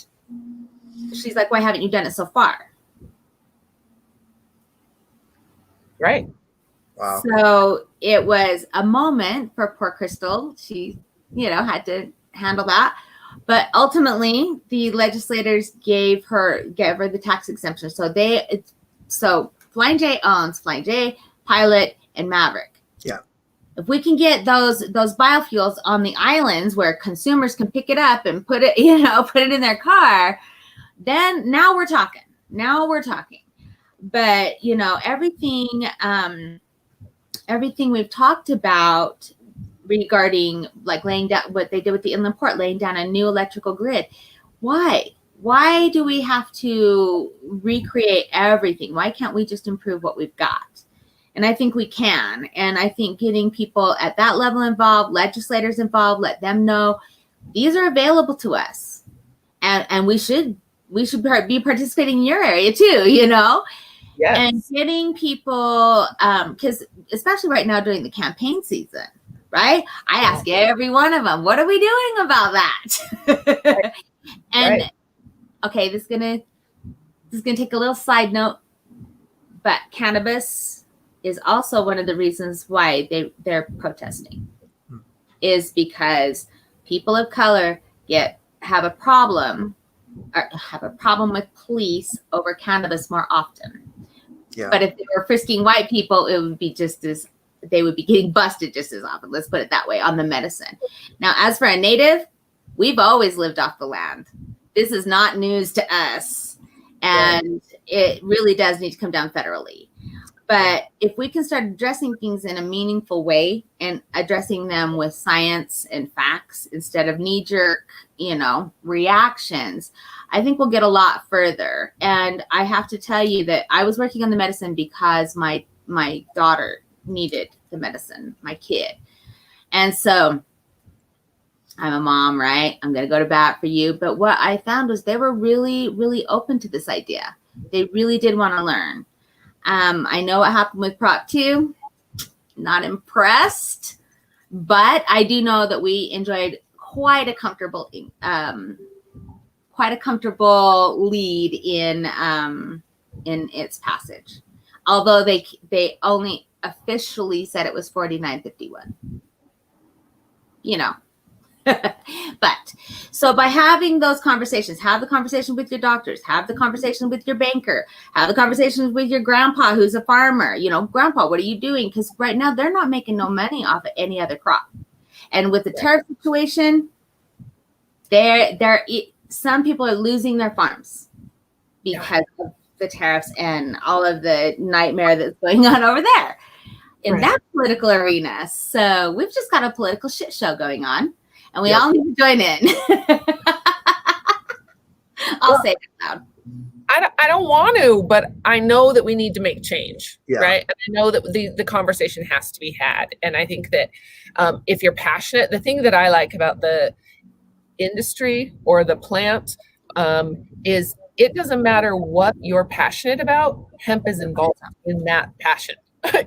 she's like, why haven't you done it so far? Right. Wow. So it was a moment for poor Crystal. She, had to handle that. But ultimately, the legislators gave her the tax exemption. So Flying J owns Flying J, Pilot, and Maverick. Yeah. If we can get those biofuels on the islands where consumers can pick it up and put it in their car, then now we're talking. But everything we've talked about regarding laying down what they did with the inland port, laying down a new electrical grid. Why do we have to recreate everything? Why can't we just improve what we've got? And I think we can. And I think getting people at that level involved, legislators involved, let them know these are available to us. And we should be participating in your area too, Yes. And getting people, because especially right now during the campaign season, right? I ask every one of them, what are we doing about that? Right. And okay, this is gonna take a little side note, but cannabis is also one of the reasons why they're protesting, is because people of color have a problem with police over cannabis more often. Yeah. But if they were frisking white people, it would be they would be getting busted just as often. Let's put it that way on the medicine. Now, as for a native, we've always lived off the land. This is not news to us. And it really does need to come down federally. But if we can start addressing things in a meaningful way and addressing them with science and facts instead of knee-jerk, reactions, I think we'll get a lot further. And I have to tell you that I was working on the medicine because my daughter needed the medicine, my kid. And so I'm a mom, right? I'm going to go to bat for you. But what I found was they were really, really open to this idea. They really did want to learn. I know what happened with Prop 2. Not impressed. But I do know that we enjoyed quite a comfortable lead in its passage. Although they only officially said it was 49-51. But so by having those conversations, have the conversation with your doctors, have the conversation with your banker, have the conversations with your grandpa who's a farmer. Grandpa, what are you doing? Because right now they're not making no money off of any other crop. And with the tariff situation, some people are losing their farms because of the tariffs and all of the nightmare that's going on over there in that political arena. So we've just got a political shit show going on. And we all need to join in. I'll say it loud. I don't want to, but I know that we need to make change, right? And I know that the conversation has to be had. And I think that if you're passionate, the thing that I like about industry or the plant is it doesn't matter what you're passionate about, hemp is involved in that passion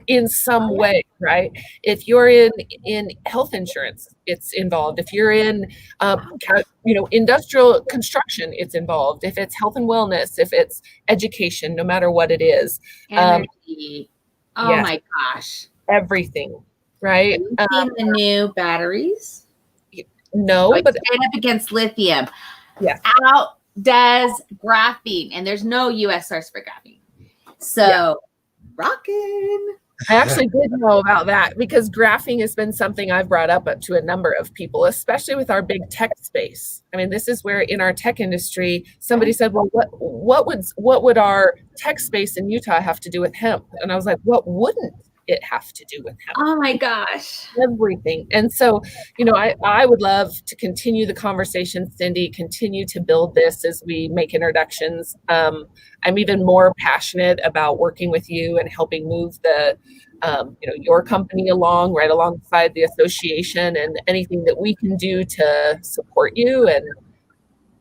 in some way, right? If you're in health insurance, it's involved. If you're in industrial construction, it's involved. If it's health and wellness, if it's education, no matter what it is. Energy. Oh my gosh. Everything, right? Have you seen the new batteries? No, but stand up against lithium. Yes. Outdoes graphene, and there's no U.S. source for graphene. So, rockin'. I actually did know about that because graphene has been something I've brought up to a number of people, especially with our big tech space. I mean, this is where in our tech industry, somebody said, well, what would our tech space in Utah have to do with hemp? And I was like, what wouldn't it have to do with hemp? Oh my gosh. Everything. And so, I would love to continue the conversation, Cindy, continue to build this as we make introductions. I'm even more passionate about working with you and helping move the, your company along, right alongside the association, and anything that we can do to support you. And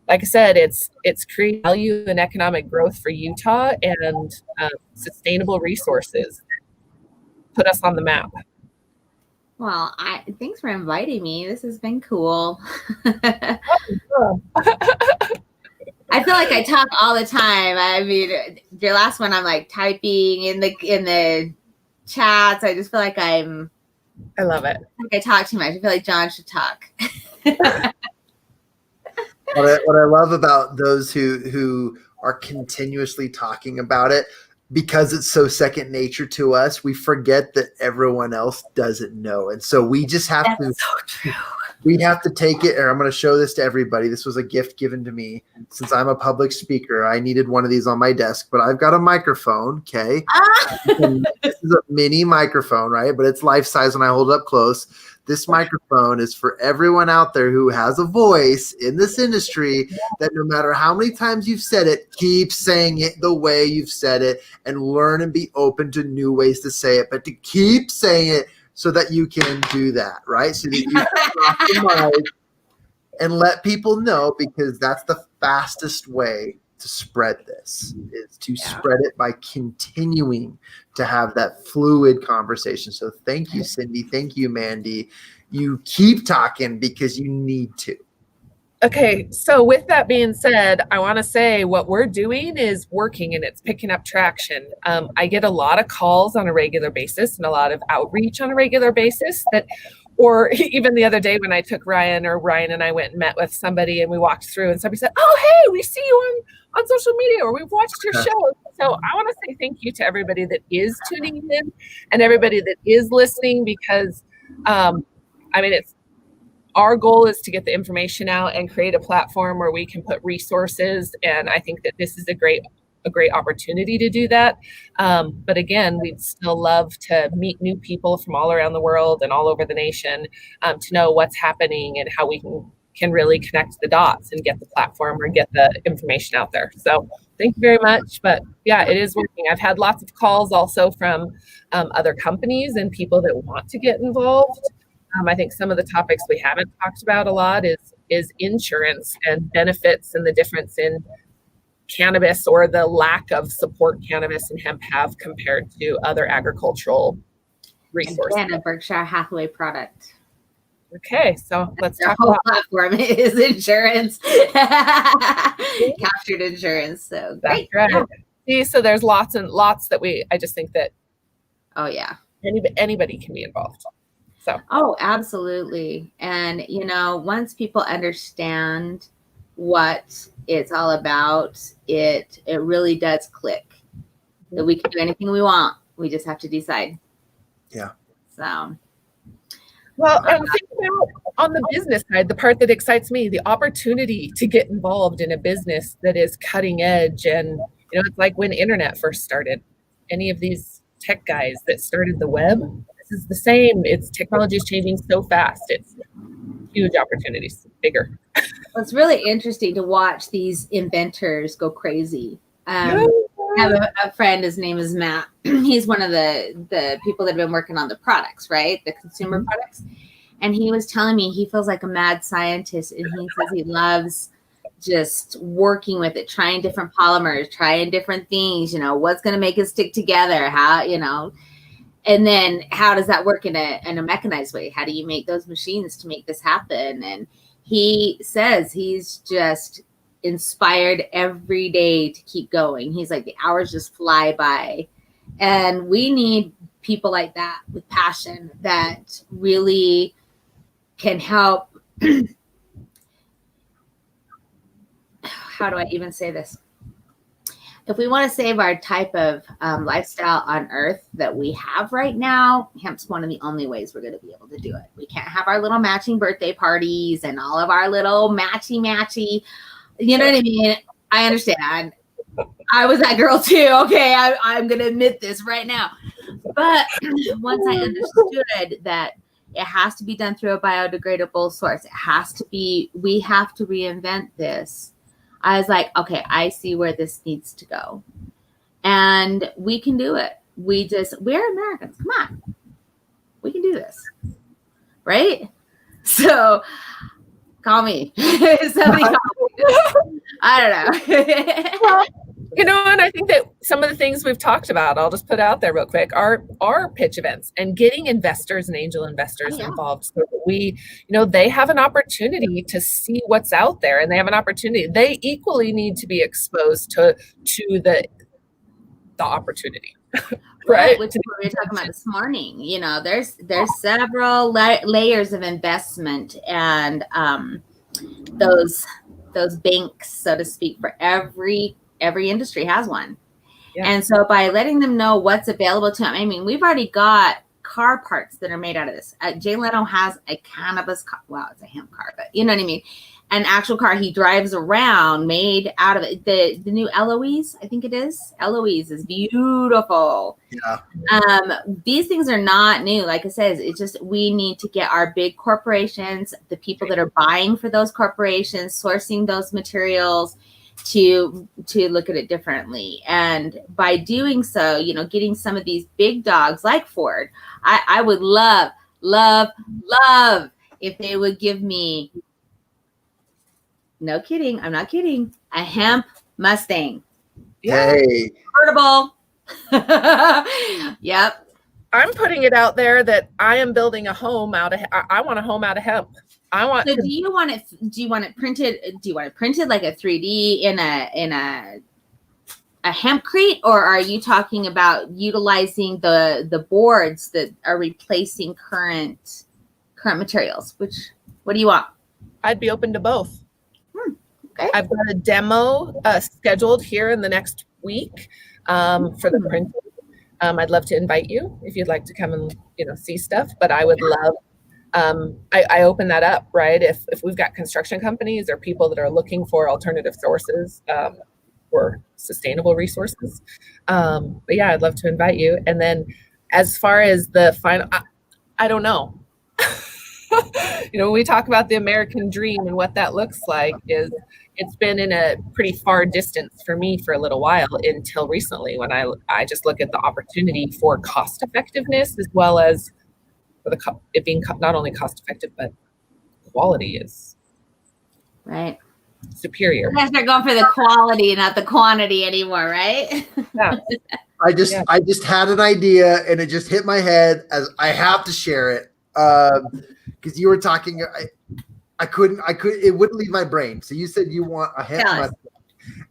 like I said, it's creating value and economic growth for Utah and sustainable resources. Put us on the map. Well, thanks for inviting me. This has been cool. I feel like I talk all the time. I mean, your last one, I'm like typing in the chats. I just feel like I love it. I talk too much. I feel like John should talk. What I love about those who are continuously talking about it, because it's so second nature to us, we forget that everyone else doesn't know. And so we just have That's so true. We have to take it, and I'm going to show this to everybody. This was a gift given to me. Since I'm a public speaker, I needed one of these on my desk, but I've got a microphone, okay? This is a mini microphone, right? But it's life-size when I hold it up close. This microphone is for everyone out there who has a voice in this industry, that no matter how many times you've said it, keep saying it the way you've said it, and learn and be open to new ways to say it, but to keep saying it so that you can do that, right? So that you can optimize and let people know, because that's the fastest way to spread this, is to spread it by continuing to have that fluid conversation. So thank you, Cindy. Thank you, Mandy. You keep talking because you need to. Okay, so with that being said, I want to say what we're doing is working and it's picking up traction. I get a lot of calls on a regular basis and a lot of outreach on a regular basis or even the other day when I took Ryan and I went and met with somebody and we walked through and somebody said, oh, hey, we see you on social media, or we've watched your show. So I want to say thank you to everybody that is tuning in and everybody that is listening, because our goal is to get the information out and create a platform where we can put resources. And I think that this is a great opportunity to do that. But again, we'd still love to meet new people from all around the world and all over the nation to know what's happening and how we can really connect the dots and get the platform or get the information out there. So thank you very much. But yeah, it is working. I've had lots of calls also from other companies and people that want to get involved. I think some of the topics we haven't talked about a lot is insurance and benefits and the difference in cannabis, or the lack of support cannabis and hemp have compared to other agricultural resources. And a Berkshire Hathaway product. Okay, so let's talk whole about platform is insurance, captured insurance. So great. That's right. See, so there's lots and lots that I just think that anybody can be involved. So. Oh, absolutely. And, once people understand what it's all about, it really does click that we can do anything we want. We just have to decide. Yeah. So. Well, and think about on the business side, the part that excites me, the opportunity to get involved in a business that is cutting edge. And, it's like when internet first started, any of these tech guys that started the web, is the same. Technology is changing so fast. It's huge opportunities, bigger. Well, it's really interesting to watch these inventors go crazy. I have a friend, his name is Matt. He's one of the people that have been working on the products, right? The consumer products. And he was telling me he feels like a mad scientist, and he says he loves just working with it, trying different polymers, trying different things, what's going to make it stick together, how, and then how does that work in a mechanized way? How do you make those machines to make this happen? And he says he's just inspired every day to keep going. He's like, the hours just fly by. And we need people like that with passion that really can help. How do I even say this? If we want to save our type of lifestyle on earth that we have right now, hemp's one of the only ways we're going to be able to do it. We can't have our little matching birthday parties and all of our little matchy, you know what I mean? I understand. I was that girl too. Okay, I'm going to admit this right now. But once I understood that it has to be done through a biodegradable source, we have to reinvent this. I was like, okay, I see where this needs to go. And we can do it. We're Americans. Come on. We can do this. Right? So call me. Somebody call me. I don't know. Well, and I think that some of the things we've talked about, I'll just put out there real quick, are pitch events and getting investors and angel investors involved, so that they have an opportunity to see what's out there, and they have an opportunity. They equally need to be exposed to the opportunity, right? Which is what we were talking about this morning. There's several layers of investment, and those banks, so to speak, for every industry has one. Yeah. And so by letting them know what's available to them, I mean, we've already got car parts that are made out of this. Jay Leno has a cannabis car. Well, it's a hemp car, but you know what I mean? An actual car he drives around made out of it. The new Eloise, I think it is. Eloise is beautiful. Yeah. These things are not new. Like I said, it's just we need to get our big corporations, the people that are buying for those corporations, sourcing those materials, to look at it differently. And by doing so, getting some of these big dogs like Ford, I would love if they would give me, no kidding, I'm not kidding, a hemp Mustang. Hey. Convertible. Yep. I'm putting it out there that I am building a home I want a home out of hemp. So do you want it printed? Do you want it printed like a 3D in a hempcrete, or are you talking about utilizing the boards that are replacing current materials? What do you want? I'd be open to both. Okay. I've got a demo scheduled here in the next week for the printing. I'd love to invite you if you'd like to come and see stuff. But I would love. I open that up, right? If we've got construction companies or people that are looking for alternative sources or sustainable resources. But yeah, I'd love to invite you. And then as far as the final, I don't know. When we talk about the American dream and what that looks like, it's been in a pretty far distance for me for a little while until recently, when I just look at the opportunity for cost effectiveness, as well as it being not only cost effective, but quality is right superior. You guys are going for the quality, not the quantity anymore, right? Yeah. I just had an idea and it just hit my head as I have to share it. Because you were talking, I couldn't, it wouldn't leave my brain. So you said you want a hemp Mustang.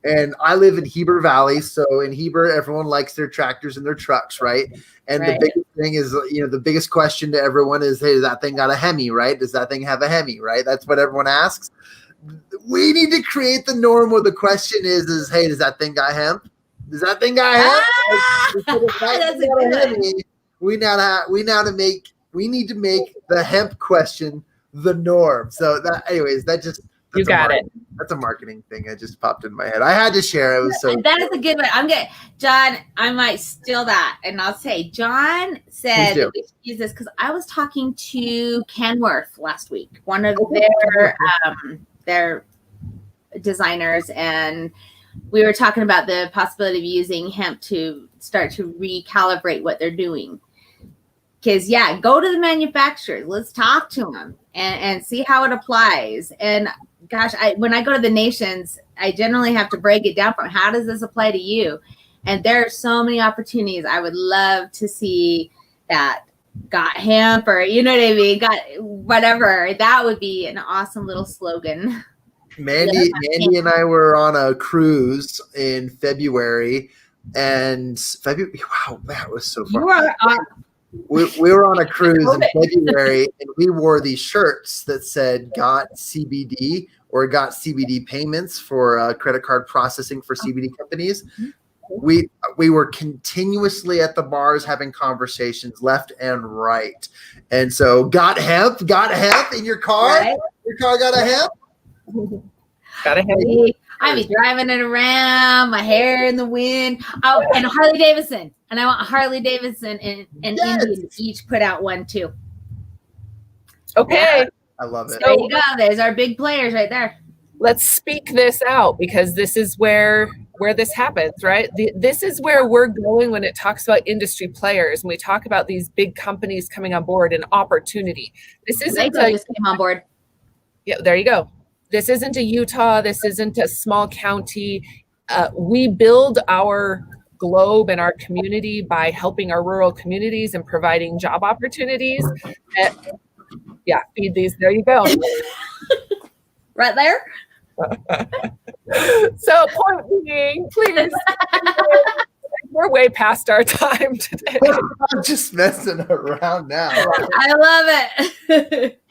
And I live in Heber Valley. So in Heber, everyone likes their tractors and their trucks, right? And the biggest thing is, the biggest question to everyone is, hey, does that thing got a Hemi, right? Does that thing have a Hemi, right? That's what everyone asks. We need to create the norm where the question is, hey, does that thing got hemp? Does that thing got hemp? That's a good one. We need to make the hemp question the norm. So that's a marketing thing. It just popped in my head. I had to share. It was so that is a good one. I'm good. John, I might steal that, and I'll say John said that we should use this because I was talking to Kenworth last week, one of their designers, and we were talking about the possibility of using hemp to start to recalibrate what they're doing. Because go to the manufacturers. Let's talk to them and see how it applies. And gosh, when I go to the nations, I generally have to break it down from how does this apply to you? And there are so many opportunities. I would love to see that got hemp, or you know what I mean, got whatever. That would be an awesome little slogan. Mandy and I were on a cruise in February, and wow, that was so fun. We were on a cruise in February, and we wore these shirts that said "Got CBD" or "Got CBD payments for credit card processing for CBD companies." We were continuously at the bars having conversations left and right, and so got hemp in your car. Right. Your car got a hemp. Got a hemp. I'd be driving it around, my hair in the wind. Oh, and a Harley Davidson. And I want Harley Davidson and Indian each put out one too. Okay. Yeah, I love it. So there you go. There's our big players right there. Let's speak this out, because this is where this happens, right? This is where we're going when it talks about industry players. And we talk about these big companies coming on board and opportunity. This isn't just came on board. Yeah, there you go. This isn't a Utah. This isn't a small county. We build our globe and our community by helping our rural communities and providing job opportunities. Feed these. There you go. Right there. So point being, please, we're way past our time today. I'm just messing around now. I love it.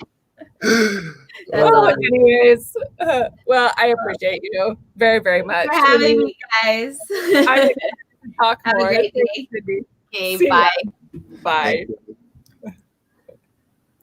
Well, anyways, I appreciate you very, very much for having me, guys. I'm going to talk Have more. a great day. Okay, bye. Bye.